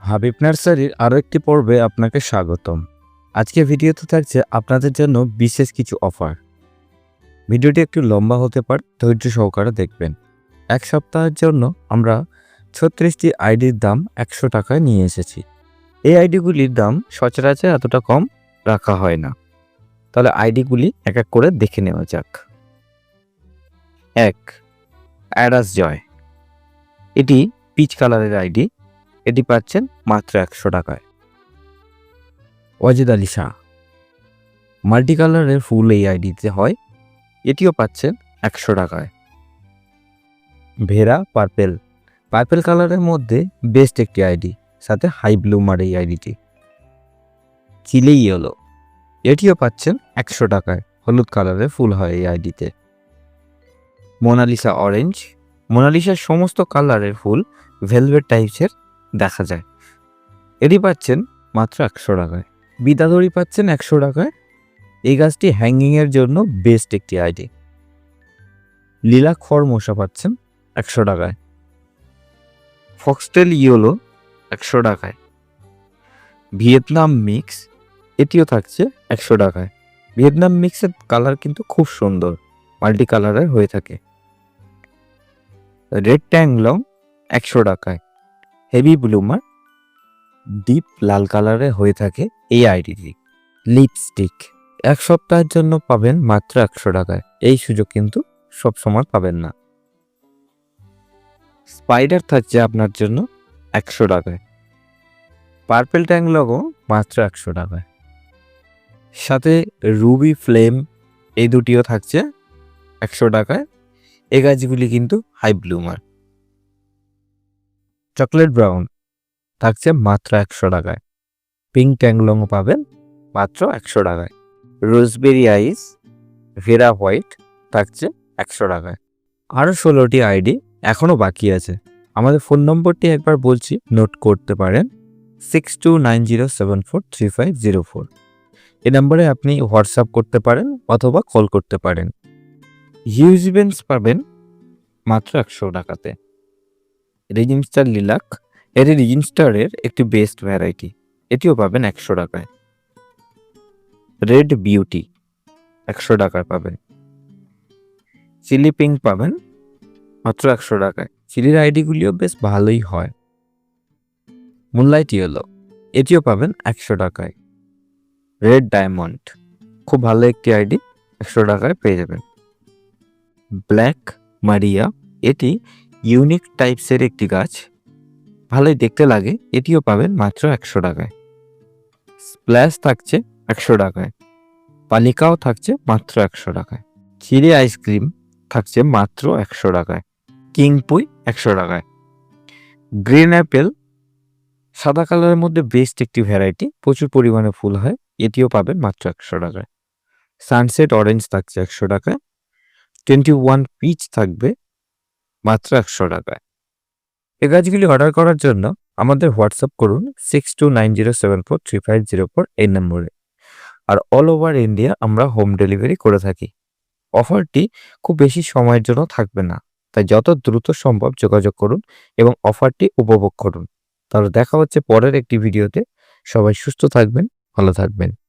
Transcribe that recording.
হাবিব নার্সারির আরও একটি পর্বে আপনাকে স্বাগতম। আজকে ভিডিওতে থাকছে আপনাদের জন্য বিশেষ কিছু অফার। ভিডিওটি একটু লম্বা হতে পারে, ধৈর্য সহকারে দেখবেন। এক সপ্তাহের জন্য আমরা 36টি আইডির দাম 100 টাকায় নিয়ে এসেছি। এই আইডিগুলির দাম সচরাচর এতটা কম রাখা হয় না। তাহলে আইডিগুলি এক এক করে দেখে নেওয়া যাক। 1. অ্যাডাস জয়। এটি পিচ কালারের আইডি। এটি পাচ্ছেন মাত্র 100 টাকায়। ওয়াজেদ আলী শাহ, মাল্টি কালারের ফুল এই আইডিতে হয়। এটিও পাচ্ছেন 100 টাকায়। ভেরা পার্পেল, পার্পেল কালারের মধ্যে বেস্ট একটি আইডি, সাথে হাই ব্লুমার এই আইডিটি। চিলি ইয়েলো, এটিও পাচ্ছেন 100 টাকায়। হলুদ কালারের ফুল হয় এই আইডিতে। মোনালিসা অরেঞ্জ, মোনালিসার সমস্ত কালারের ফুল ভেলভেট টাইপসের দেখা যায়। এটি পাচ্ছেন মাত্র 100 টাকায়। বিদাধরি পাচ্ছেন 100 টাকায়। এই গাছটি হ্যাঙ্গিংয়ের জন্য বেস্ট একটি আইডি। লীলা খড় মশা পাচ্ছেন 100 টাকায়। ফক্সটেল ইয়েলো 100 টাকায়। ভিয়েতনাম মিক্স, এটিও থাকছে 100 টাকায়। ভিয়েতনাম মিক্সের কালার কিন্তু খুব সুন্দর, মাল্টি কালারের হয়ে থাকে। রেড ট্যাংলং 100 টাকায়। হেভি ব্লুমার ডিপ লাল কালারে হয়ে থাকে এই আইডিটি। লিপস্টিক এক সপ্তাহের জন্য পাবেন মাত্র 100 টাকায়। এই সুযোগ কিন্তু সবসময় পাবেন না। স্পাইডার থাকছে আপনার জন্য 100 টাকায়। পার্পেল ট্যাংলগও মাত্র 100 টাকায়। সাথে রুবি ফ্লেম এই দুটিও থাকছে 100 টাকায়। এই গাছগুলি কিন্তু হাই ব্লুমার। চকলেট ব্রাউন থাকছে মাত্র 100 টাকায়। পিঙ্ক ট্যাংলংও পাবেন মাত্র 100 টাকায়। রোজবেরি আইস, ভেরা হোয়াইট থাকছে 100 টাকায়। আরও 16টি আইডি এখনও বাকি আছে। আমাদের ফোন নম্বরটি একবার বলছি, নোট করতে পারেন 6290743504। এই নম্বরে আপনি হোয়াটসঅ্যাপ করতে পারেন অথবা কল করতে পারেন। হিউজ ইভেন্টস পাবেন মাত্র 100 টাকাতে। রিজিমস্টার লিলাক, এটি রিজিমস্টারের একটি বেস্ট ভ্যারাইটি। এটিও পাবেন 100 টাকায়। রেড বিউটি 100 টাকায় পাবেন। চিলি পিঙ্ক পাবেন মাত্র 100 টাকায়। চিলির আইডিগুলিও বেশ ভালোই হয়। মুনলাইট ইয়েলো, এটিও পাবেন 100 টাকায়। রেড ডায়মন্ড খুব ভালো একটি আইডি, 100 টাকায় পেয়ে যাবেন। ব্ল্যাক মারিয়া, এটি ইউনিক টাইপসের একটি গাছ, ভালোই দেখতে লাগে। এটিও পাবেন মাত্র 100 টাকায়। স্প্ল্যাশ থাকছে 100 টাকায়। পালিকাও থাকছে মাত্র 100 টাকায়। চিলি আইসক্রিম থাকছে মাত্র 100 টাকায়। কিংপুই 100 টাকায়। গ্রিন অ্যাপেল সাদা কালারের মধ্যে বেস্ট একটি ভ্যারাইটি, প্রচুর পরিমাণে ফুল হয়। এটিও পাবেন মাত্র 100 টাকায়। সানসেট অরেঞ্জ থাকছে 100 টাকায়। 21 পিচ থাকবে মাত্র 100 টাকায়। এই গাছগুলি অর্ডার করার জন্য আমাদের হোয়াটসঅ্যাপ করুন 6290743504 এই নম্বরে। আর অল ওভার ইন্ডিয়া আমরা হোম ডেলিভারি করে থাকি। অফারটি খুব বেশি সময়ের জন্য থাকবে না, তাই যত দ্রুত সম্ভব যোগাযোগ করুন এবং অফারটি উপভোগ করুন। তাহলে দেখা হচ্ছে পরের একটি ভিডিওতে। সবাই সুস্থ থাকবেন, ভালো থাকবেন।